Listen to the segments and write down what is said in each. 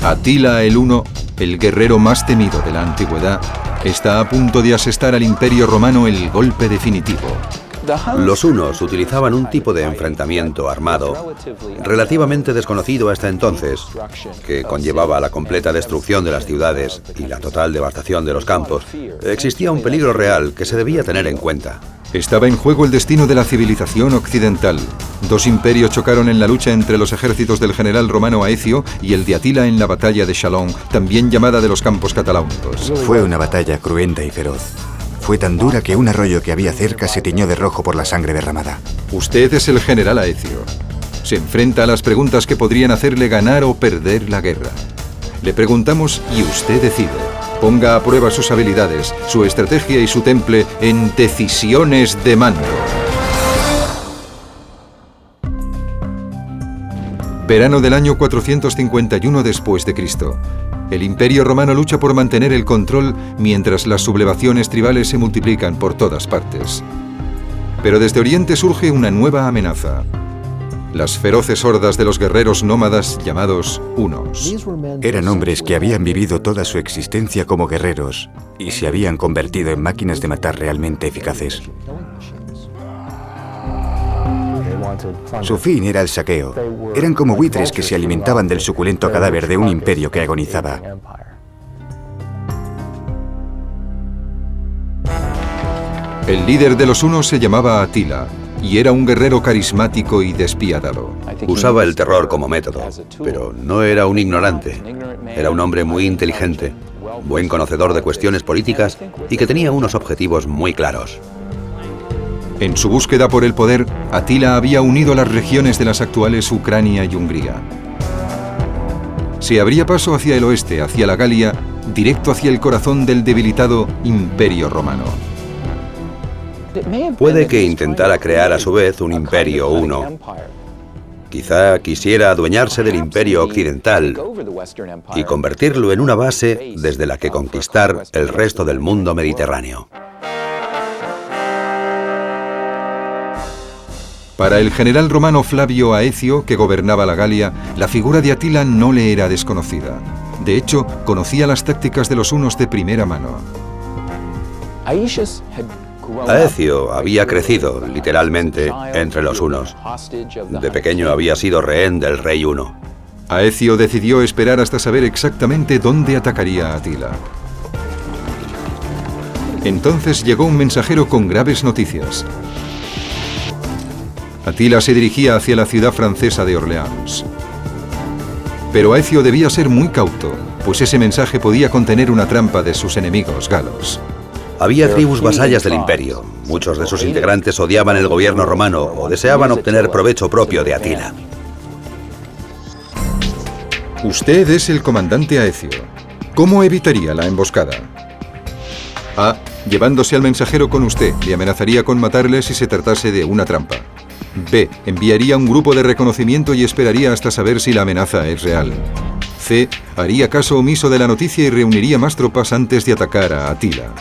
Atila el Huno, el guerrero más temido de la antigüedad, está a punto de asestar al Imperio Romano el golpe definitivo. Los hunos utilizaban un tipo de enfrentamiento armado relativamente desconocido hasta entonces, que conllevaba la completa destrucción de las ciudades y la total devastación de los campos. Existía un peligro real que se debía tener en cuenta. Estaba en juego el destino de la civilización occidental. Dos imperios chocaron en la lucha entre los ejércitos del general romano Aecio y el de Atila en la batalla de Chalons, también llamada de los Campos Cataláunicos. Fue una batalla cruenta y feroz. Fue tan dura que un arroyo que había cerca se tiñó de rojo por la sangre derramada. Usted es el general Aecio. Se enfrenta a las preguntas que podrían hacerle ganar o perder la guerra. Le preguntamos y usted decide. Ponga a prueba sus habilidades, su estrategia y su temple en decisiones de mando. Verano del año 451 después de Cristo. El Imperio Romano lucha por mantener el control mientras las sublevaciones tribales se multiplican por todas partes. Pero desde Oriente surge una nueva amenaza. Las feroces hordas de los guerreros nómadas llamados hunos. Eran hombres que habían vivido toda su existencia como guerreros y se habían convertido en máquinas de matar realmente eficaces. Su fin era el saqueo. Eran como buitres que se alimentaban del suculento cadáver de un imperio que agonizaba. El líder de los hunos se llamaba Atila y era un guerrero carismático y despiadado. Usaba el terror como método, pero no era un ignorante. Era un hombre muy inteligente, buen conocedor de cuestiones políticas y que tenía unos objetivos muy claros. En su búsqueda por el poder, Atila había unido las regiones de las actuales Ucrania y Hungría. Se abría paso hacia el oeste, hacia la Galia, directo hacia el corazón del debilitado Imperio Romano. Puede que intentara crear a su vez un imperio huno. Quizá quisiera adueñarse del imperio occidental y convertirlo en una base desde la que conquistar el resto del mundo mediterráneo. Para el general romano Flavio Aecio, que gobernaba la Galia, la figura de Atila no le era desconocida. De hecho, conocía las tácticas de los hunos de primera mano. Aecio había crecido, literalmente, entre los hunos. De pequeño había sido rehén del rey huno. Aecio decidió esperar hasta saber exactamente dónde atacaría a Atila. Entonces llegó un mensajero con graves noticias. Atila se dirigía hacia la ciudad francesa de Orleans. Pero Aecio debía ser muy cauto, pues ese mensaje podía contener una trampa de sus enemigos galos. Había tribus vasallas del imperio. Muchos de sus integrantes odiaban el gobierno romano o deseaban obtener provecho propio de Atila. Usted es el comandante Aecio. ¿Cómo evitaría la emboscada? A. Llevándose al mensajero con usted. Le amenazaría con matarle si se tratase de una trampa. B. Enviaría un grupo de reconocimiento y esperaría hasta saber si la amenaza es real. C. Haría caso omiso de la noticia y reuniría más tropas antes de atacar a Atila.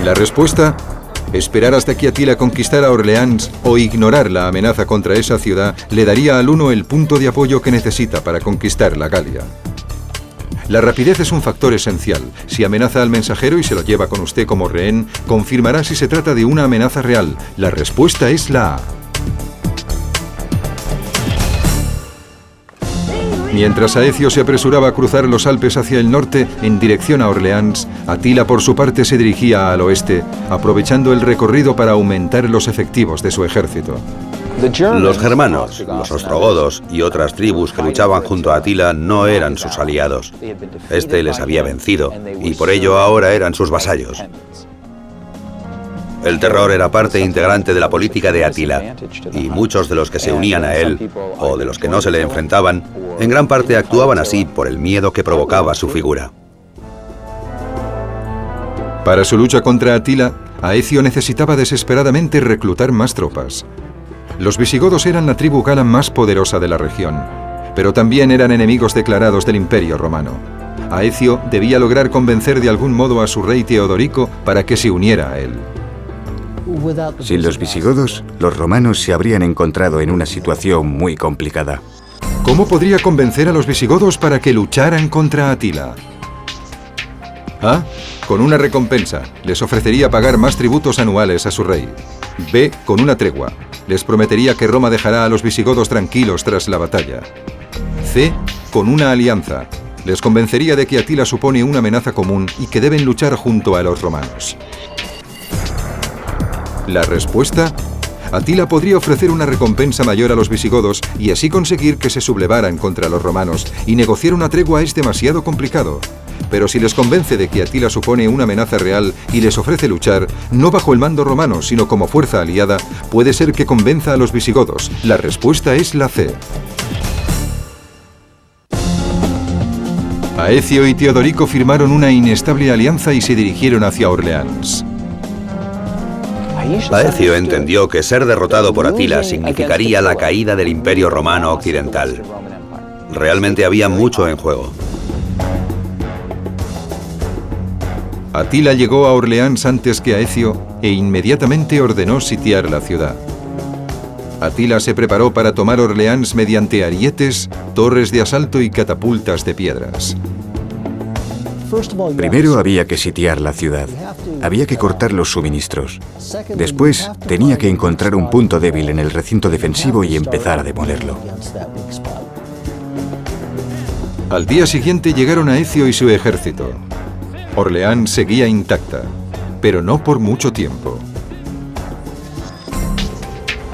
La respuesta: esperar hasta que Atila conquistara Orleans o ignorar la amenaza contra esa ciudad le daría al huno el punto de apoyo que necesita para conquistar la Galia. La rapidez es un factor esencial. Si amenaza al mensajero y se lo lleva con usted como rehén, confirmará si se trata de una amenaza real. La respuesta es la A. Mientras Aecio se apresuraba a cruzar los Alpes hacia el norte, en dirección a Orleans, Atila por su parte se dirigía al oeste, aprovechando el recorrido para aumentar los efectivos de su ejército. Los germanos, los ostrogodos y otras tribus que luchaban junto a Atila no eran sus aliados. Este les había vencido y por ello ahora eran sus vasallos. El terror era parte integrante de la política de Atila y muchos de los que se unían a él o de los que no se le enfrentaban, en gran parte actuaban así por el miedo que provocaba su figura. Para su lucha contra Atila, Aecio necesitaba desesperadamente reclutar más tropas. Los visigodos eran la tribu gala más poderosa de la región, pero también eran enemigos declarados del Imperio Romano. Aecio debía lograr convencer de algún modo a su rey Teodorico para que se uniera a él. Sin los visigodos, los romanos se habrían encontrado en una situación muy complicada. ¿Cómo podría convencer a los visigodos para que lucharan contra Atila? A. Con una recompensa. Les ofrecería pagar más tributos anuales a su rey. B. Con una tregua. Les prometería que Roma dejará a los visigodos tranquilos tras la batalla. C. Con una alianza. Les convencería de que Atila supone una amenaza común y que deben luchar junto a los romanos. La respuesta: Atila podría ofrecer una recompensa mayor a los visigodos y así conseguir que se sublevaran contra los romanos, y negociar una tregua es demasiado complicado. Pero si les convence de que Atila supone una amenaza real y les ofrece luchar, no bajo el mando romano, sino como fuerza aliada, puede ser que convenza a los visigodos. La respuesta es la C. Aecio y Teodorico firmaron una inestable alianza y se dirigieron hacia Orleans. Aecio entendió que ser derrotado por Atila significaría la caída del Imperio Romano Occidental. Realmente había mucho en juego. Atila llegó a Orleans antes que Aecio e inmediatamente ordenó sitiar la ciudad. Atila se preparó para tomar Orleans mediante arietes, torres de asalto y catapultas de piedras. Primero había que sitiar la ciudad. Había que cortar los suministros. Después tenía que encontrar un punto débil en el recinto defensivo y empezar a demolerlo. Al día siguiente llegaron Aecio y su ejército. Orleans seguía intacta, pero no por mucho tiempo.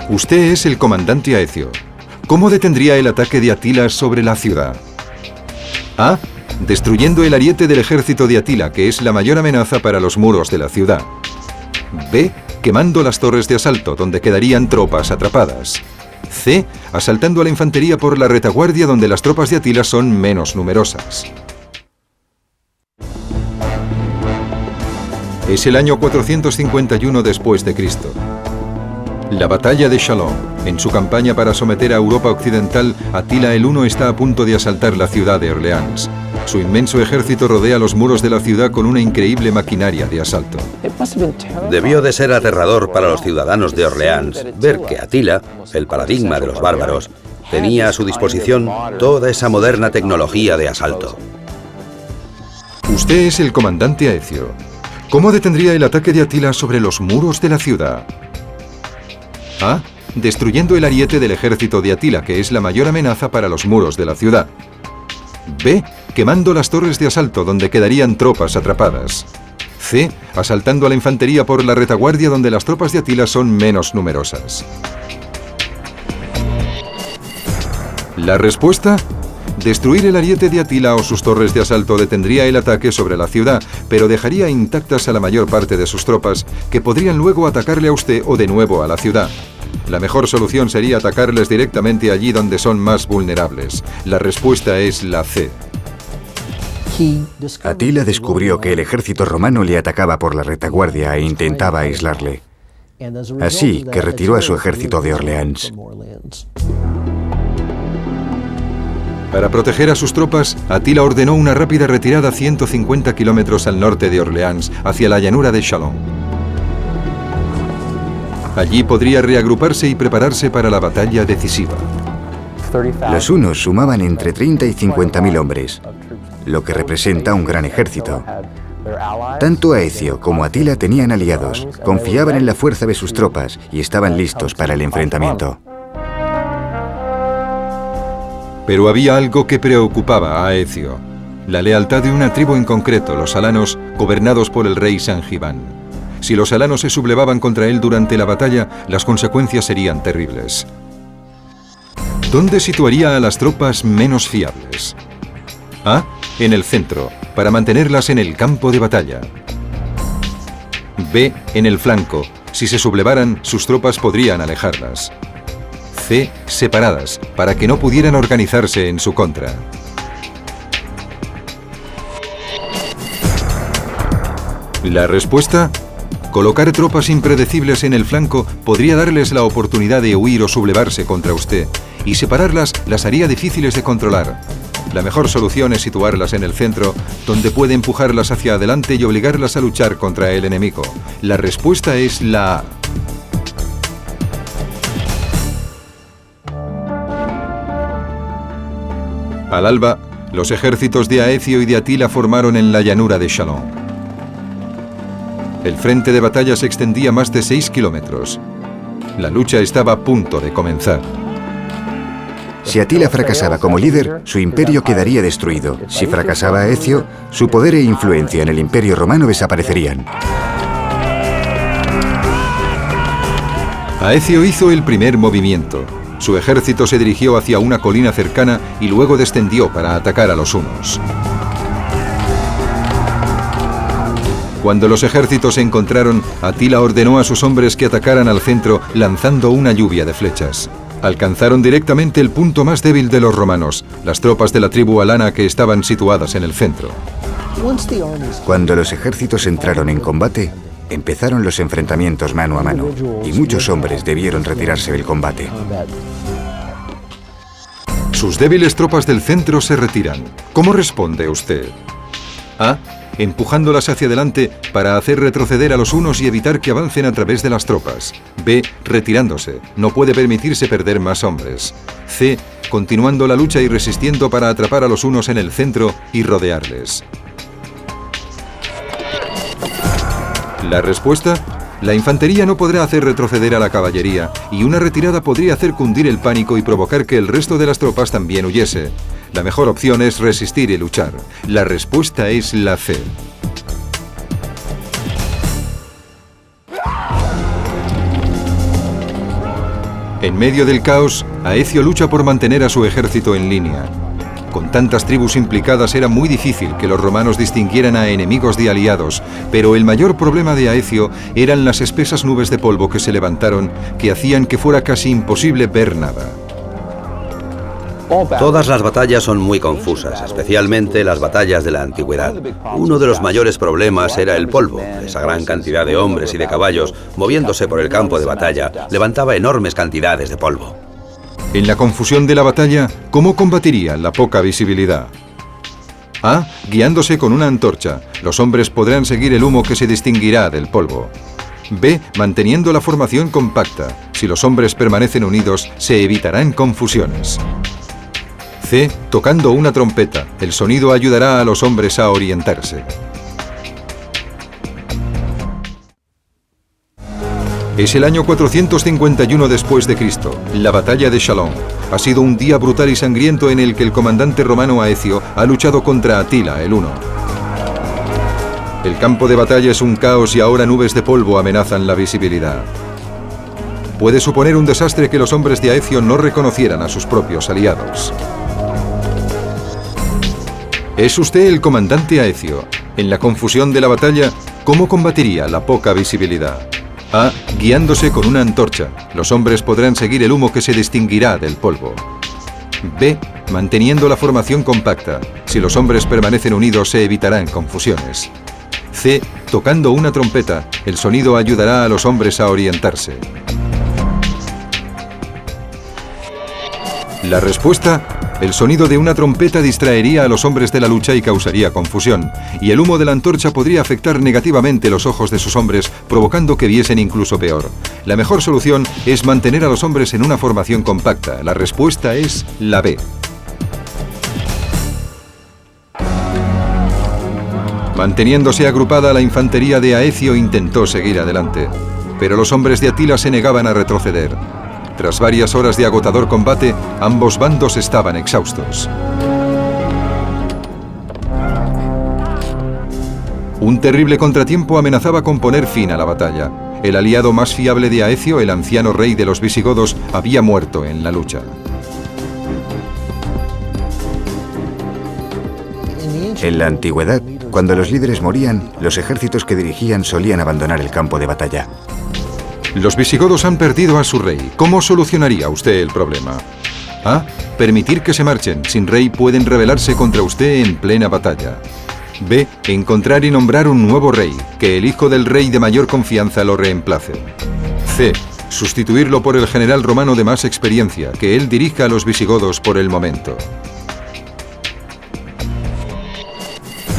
Usted es el comandante Aecio. ¿Cómo detendría el ataque de Atila sobre la ciudad? A. Destruyendo el ariete del ejército de Atila, que es la mayor amenaza para los muros de la ciudad. B. Quemando las torres de asalto, donde quedarían tropas atrapadas. C. Asaltando a la infantería por la retaguardia, donde las tropas de Atila son menos numerosas. Es el año 451 después de Cristo. La batalla de Chalons. En su campaña para someter a Europa Occidental, Atila el Huno está a punto de asaltar la ciudad de Orleans. Su inmenso ejército rodea los muros de la ciudad con una increíble maquinaria de asalto. Debió de ser aterrador para los ciudadanos de Orleans ver que Atila, el paradigma de los bárbaros, tenía a su disposición toda esa moderna tecnología de asalto. Usted es el comandante Aecio. ¿Cómo detendría el ataque de Atila sobre los muros de la ciudad? A. Destruyendo el ariete del ejército de Atila, que es la mayor amenaza para los muros de la ciudad. B. Quemando las torres de asalto, donde quedarían tropas atrapadas. C. Asaltando a la infantería por la retaguardia, donde las tropas de Atila son menos numerosas. La respuesta: destruir el ariete de Atila o sus torres de asalto detendría el ataque sobre la ciudad, pero dejaría intactas a la mayor parte de sus tropas, que podrían luego atacarle a usted o de nuevo a la ciudad. La mejor solución sería atacarles directamente allí donde son más vulnerables. La respuesta es la C. Atila descubrió que el ejército romano le atacaba por la retaguardia e intentaba aislarle. Así que retiró a su ejército de Orleans. Para proteger a sus tropas, Atila ordenó una rápida retirada 150 kilómetros al norte de Orleans, hacia la llanura de Chalons. Allí podría reagruparse y prepararse para la batalla decisiva. Los hunos sumaban entre 30 y 50.000 hombres, lo que representa un gran ejército. Tanto Aecio como Atila tenían aliados, confiaban en la fuerza de sus tropas y estaban listos para el enfrentamiento. Pero había algo que preocupaba a Aecio: la lealtad de una tribu en concreto, los alanos, gobernados por el rey Sangibán. Si los alanos se sublevaban contra él durante la batalla, las consecuencias serían terribles. ¿Dónde situaría a las tropas menos fiables? A. En el centro, para mantenerlas en el campo de batalla. B. En el flanco. Si se sublevaran, sus tropas podrían alejarlas. C. Separadas, para que no pudieran organizarse en su contra. La respuesta: colocar tropas impredecibles en el flanco podría darles la oportunidad de huir o sublevarse contra usted, y separarlas las haría difíciles de controlar. La mejor solución es situarlas en el centro, donde puede empujarlas hacia adelante y obligarlas a luchar contra el enemigo. La respuesta es la A. Al alba, los ejércitos de Aecio y de Atila formaron en la llanura de Chalons. El frente de batalla se extendía más de 6 kilómetros. La lucha estaba a punto de comenzar. Si Atila fracasaba como líder, su imperio quedaría destruido. Si fracasaba Aecio, su poder e influencia en el imperio romano desaparecerían. Aecio hizo el primer movimiento. Su ejército se dirigió hacia una colina cercana y luego descendió para atacar a los hunos. Cuando los ejércitos se encontraron, Atila ordenó a sus hombres que atacaran al centro lanzando una lluvia de flechas. Alcanzaron directamente el punto más débil de los romanos, las tropas de la tribu alana que estaban situadas en el centro. Cuando los ejércitos entraron en combate, empezaron los enfrentamientos mano a mano, y muchos hombres debieron retirarse del combate. Sus débiles tropas del centro se retiran. ¿Cómo responde usted? A. Empujándolas hacia adelante para hacer retroceder a los hunos y evitar que avancen a través de las tropas. B. Retirándose. No puede permitirse perder más hombres. C. Continuando la lucha y resistiendo para atrapar a los hunos en el centro y rodearles. La respuesta: la infantería no podrá hacer retroceder a la caballería y una retirada podría hacer cundir el pánico y provocar que el resto de las tropas también huyese. La mejor opción es resistir y luchar. La respuesta es la C. En medio del caos, Aecio lucha por mantener a su ejército en línea. Con tantas tribus implicadas era muy difícil que los romanos distinguieran a enemigos de aliados, pero el mayor problema de Aecio eran las espesas nubes de polvo que se levantaron, que hacían que fuera casi imposible ver nada. Todas las batallas son muy confusas, especialmente las batallas de la antigüedad. Uno de los mayores problemas era el polvo. Esa gran cantidad de hombres y de caballos moviéndose por el campo de batalla levantaba enormes cantidades de polvo. En la confusión de la batalla, ¿cómo combatirían la poca visibilidad? A. Guiándose con una antorcha. Los hombres podrán seguir el humo que se distinguirá del polvo. B. Manteniendo la formación compacta. Si los hombres permanecen unidos, se evitarán confusiones. C. Tocando una trompeta. El sonido ayudará a los hombres a orientarse. Es el año 451 después de Cristo, la batalla de Chalons. Ha sido un día brutal y sangriento en el que el comandante romano Aecio ha luchado contra Atila, el Huno. El campo de batalla es un caos y ahora nubes de polvo amenazan la visibilidad. Puede suponer un desastre que los hombres de Aecio no reconocieran a sus propios aliados. ¿Es usted el comandante Aecio? En la confusión de la batalla, ¿cómo combatiría la poca visibilidad? A. Guiándose con una antorcha. Los hombres podrán seguir el humo que se distinguirá del polvo. B. Manteniendo la formación compacta. Si los hombres permanecen unidos, se evitarán confusiones. C. Tocando una trompeta. El sonido ayudará a los hombres a orientarse. La respuesta: el sonido de una trompeta distraería a los hombres de la lucha y causaría confusión, y el humo de la antorcha podría afectar negativamente los ojos de sus hombres, provocando que viesen incluso peor. La mejor solución es mantener a los hombres en una formación compacta. La respuesta es la B. Manteniéndose agrupada, la infantería de Aecio intentó seguir adelante, pero los hombres de Atila se negaban a retroceder. Tras varias horas de agotador combate, ambos bandos estaban exhaustos. Un terrible contratiempo amenazaba con poner fin a la batalla. El aliado más fiable de Aecio, el anciano rey de los visigodos, había muerto en la lucha. En la antigüedad, cuando los líderes morían, los ejércitos que dirigían solían abandonar el campo de batalla. Los visigodos han perdido a su rey. ¿Cómo solucionaría usted el problema? A. Permitir que se marchen. Sin rey pueden rebelarse contra usted en plena batalla. B. Encontrar y nombrar un nuevo rey, que el hijo del rey de mayor confianza lo reemplace. C. Sustituirlo por el general romano de más experiencia, que él dirija a los visigodos por el momento.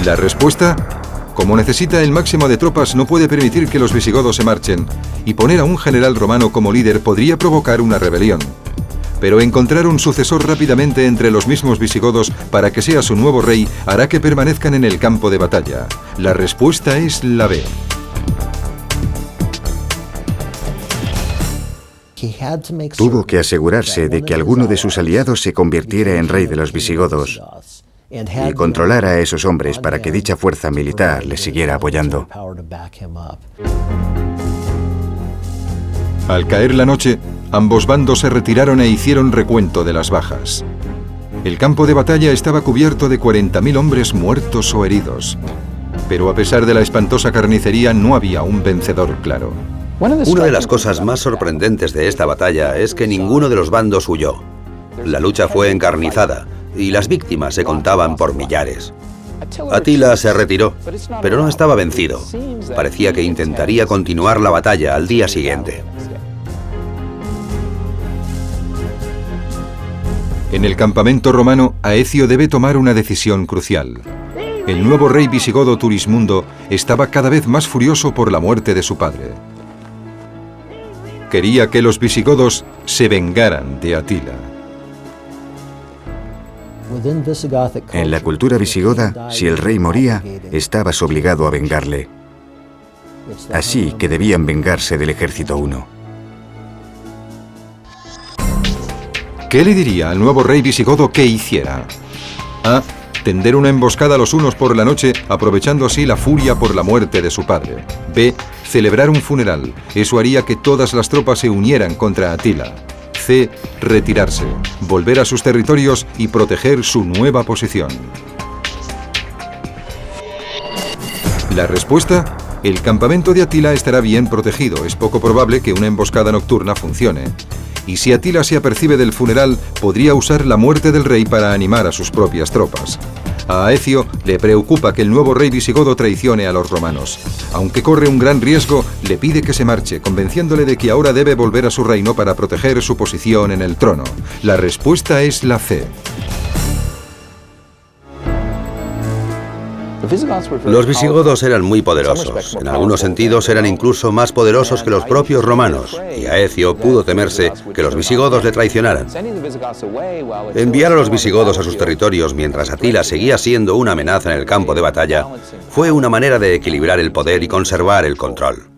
La respuesta: como necesita el máximo de tropas, no puede permitir que los visigodos se marchen, y poner a un general romano como líder podría provocar una rebelión. Pero encontrar un sucesor rápidamente entre los mismos visigodos para que sea su nuevo rey hará que permanezcan en el campo de batalla. La respuesta es la B. Tuvo que asegurarse de que alguno de sus aliados se convirtiera en rey de los visigodos y controlar a esos hombres para que dicha fuerza militar le siguiera apoyando. Al caer la noche, ambos bandos se retiraron e hicieron recuento de las bajas. El campo de batalla estaba cubierto de 40.000 hombres muertos o heridos. Pero a pesar de la espantosa carnicería, no había un vencedor claro. Una de las cosas más sorprendentes de esta batalla es que ninguno de los bandos huyó. La lucha fue encarnizada y las víctimas se contaban por millares. Atila se retiró, pero no estaba vencido. Parecía que intentaría continuar la batalla al día siguiente. En el campamento romano, Aecio debe tomar una decisión crucial. El nuevo rey visigodo Turismundo estaba cada vez más furioso por la muerte de su padre. Quería que los visigodos se vengaran de Atila. En la cultura visigoda, si el rey moría, estabas obligado a vengarle. Así que debían vengarse del ejército huno. ¿Qué le diría al nuevo rey visigodo que hiciera? A. Tender una emboscada a los hunos por la noche, aprovechando así la furia por la muerte de su padre. B. Celebrar un funeral. Eso haría que todas las tropas se unieran contra Atila. C. Retirarse, volver a sus territorios y proteger su nueva posición. La respuesta: el campamento de Atila estará bien protegido. Es poco probable que una emboscada nocturna funcione. Y si Atila se apercibe del funeral, podría usar la muerte del rey para animar a sus propias tropas. A Aecio le preocupa que el nuevo rey visigodo traicione a los romanos. Aunque corre un gran riesgo, le pide que se marche, convenciéndole de que ahora debe volver a su reino para proteger su posición en el trono. La respuesta es la C. Los visigodos eran muy poderosos. En algunos sentidos eran incluso más poderosos que los propios romanos, y Aecio pudo temerse que los visigodos le traicionaran. Enviar a los visigodos a sus territorios mientras Atila seguía siendo una amenaza en el campo de batalla fue una manera de equilibrar el poder y conservar el control.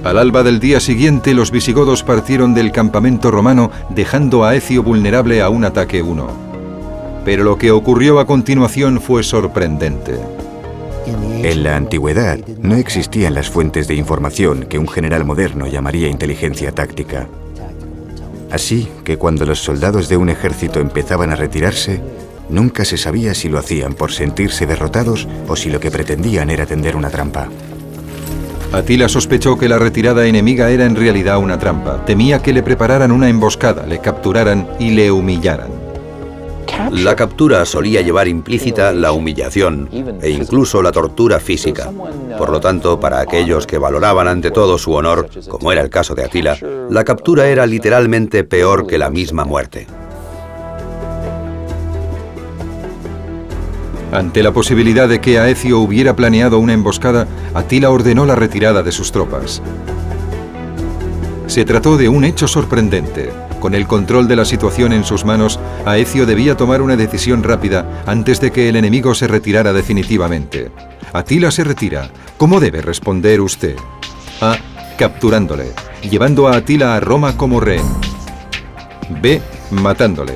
Al alba del día siguiente, los visigodos partieron del campamento romano, dejando a Aecio vulnerable a un ataque huno. Pero lo que ocurrió a continuación fue sorprendente. En la antigüedad no existían las fuentes de información que un general moderno llamaría inteligencia táctica. Así que cuando los soldados de un ejército empezaban a retirarse, nunca se sabía si lo hacían por sentirse derrotados o si lo que pretendían era tender una trampa. Atila sospechó que la retirada enemiga era en realidad una trampa. Temía que le prepararan una emboscada, le capturaran y le humillaran. La captura solía llevar implícita la humillación e incluso la tortura física. Por lo tanto, para aquellos que valoraban ante todo su honor, como era el caso de Atila, la captura era literalmente peor que la misma muerte. Ante la posibilidad de que Aecio hubiera planeado una emboscada, Atila ordenó la retirada de sus tropas. Se trató de un hecho sorprendente. Con el control de la situación en sus manos, Aecio debía tomar una decisión rápida antes de que el enemigo se retirara definitivamente. Atila se retira. ¿Cómo debe responder usted? A. Capturándole, llevando a Atila a Roma como rehén. B. Matándole.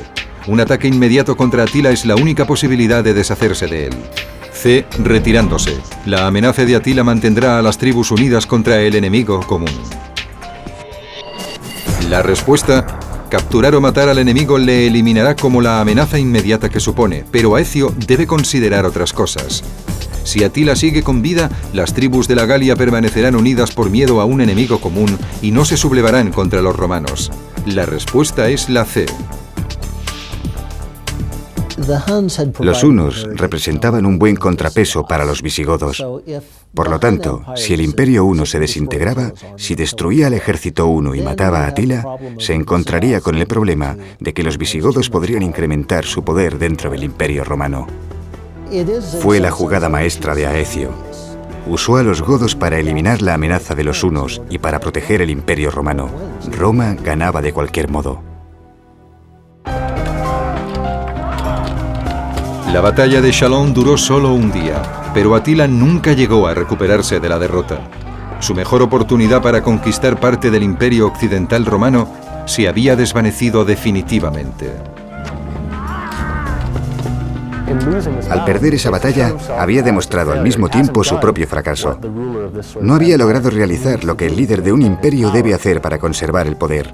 Un ataque inmediato contra Atila es la única posibilidad de deshacerse de él. C. Retirándose. La amenaza de Atila mantendrá a las tribus unidas contra el enemigo común. La respuesta: capturar o matar al enemigo le eliminará como la amenaza inmediata que supone, pero Aecio debe considerar otras cosas. Si Atila sigue con vida, las tribus de la Galia permanecerán unidas por miedo a un enemigo común y no se sublevarán contra los romanos. La respuesta es la C. Los hunos representaban un buen contrapeso para los visigodos. Por lo tanto, si el imperio huno se desintegraba, si destruía al ejército huno y mataba a Atila, se encontraría con el problema de que los visigodos podrían incrementar su poder dentro del imperio romano. Fue la jugada maestra de Aecio. usó a los godos para eliminar la amenaza de los hunos y para proteger el Imperio romano. Roma ganaba de cualquier modo. La batalla de Chalons duró solo un día, pero Atila nunca llegó a recuperarse de la derrota. Su mejor oportunidad para conquistar parte del Imperio Occidental romano se había desvanecido definitivamente. Al perder esa batalla, había demostrado al mismo tiempo su propio fracaso. No había logrado realizar lo que el líder de un imperio debe hacer para conservar el poder.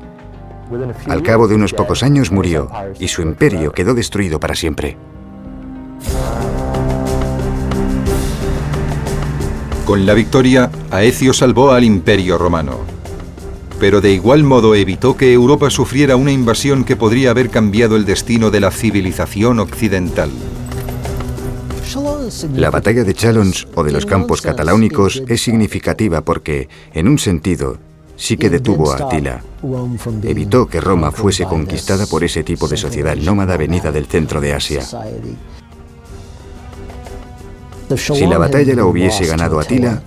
Al cabo de unos pocos años murió, y su imperio quedó destruido para siempre. Con la victoria, Aecio salvó al Imperio romano. Pero de igual modo evitó que Europa sufriera una invasión que podría haber cambiado el destino de la civilización occidental. La batalla de Chalons o de los campos cataláunicos es significativa porque, en un sentido, sí que detuvo a Atila. Evitó que Roma fuese conquistada por ese tipo de sociedad nómada venida del centro de Asia. Si la batalla la hubiese ganado Atila,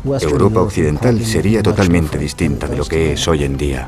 Europa occidental sería totalmente distinta de lo que es hoy en día.